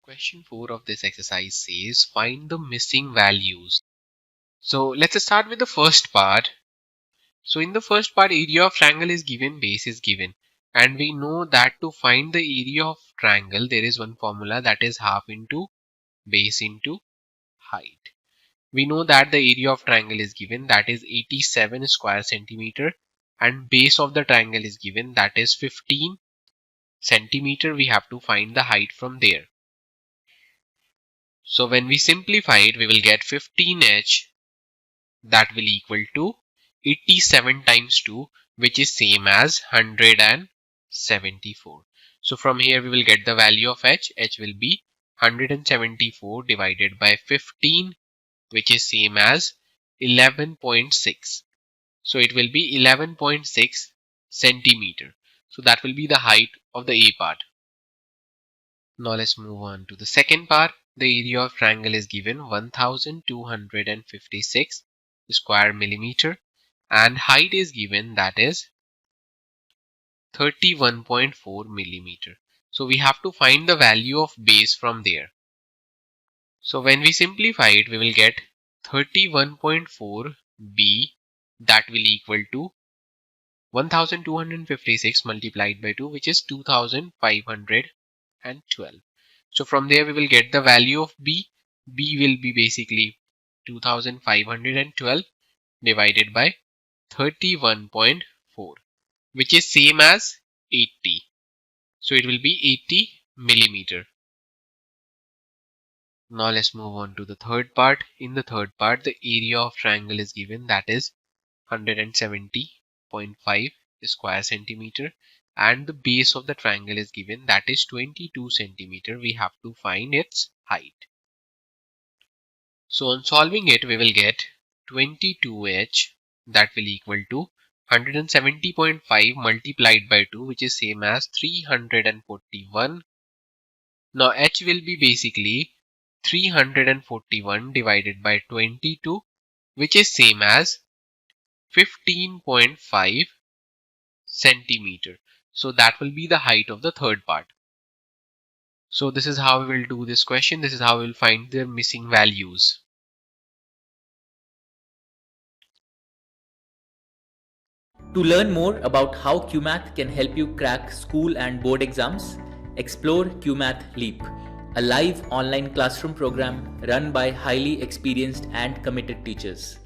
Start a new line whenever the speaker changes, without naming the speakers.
Question 4 of this exercise says find the missing values. So let's start with the first part. So in the first part, area of triangle is given, base is given. And we know that to find the area of triangle, there is one formula, that is half into base into height. We know that the area of triangle is given, that is 87 square centimeter, and base of the triangle is given, that is 15 centimeter. We have to find the height from there. So when we simplify it, we will get 15h, that will equal to 87 times 2, which is same as 174. So from here we will get the value of h. H will be 174 divided by 15, which is same as 11.6. So it will be 11.6 centimeter. So that will be the height of the A part. Now let's move on to the second part. The area of triangle is given 1256 square millimeter and height is given, that is 31.4 millimeter. So we have to find the value of base from there. So when we simplify it, we will get 31.4 b, that will equal to 1256 multiplied by 2, which is 2512. So from there we will get the value of b. B will be basically 2512 divided by 31.4, which is same as 80. So it will be 80 millimeter. Now let's move on to the third part. In the third part, the area of triangle is given, that is 170.5 square centimeter, and the base of the triangle is given, that is 22 centimeter. We have to find its height. So on solving it, we will get 22h, that will equal to 170.5 multiplied by 2, which is same as 341. Now h will be basically 341 divided by 22, which is same as 15.5 centimeter. So that will be the height of the third part. So this is how we will do this question. This is how we will find their missing values.
To learn more about how QMath can help you crack school and board exams, explore QMath Leap, a live online classroom program run by highly experienced and committed teachers.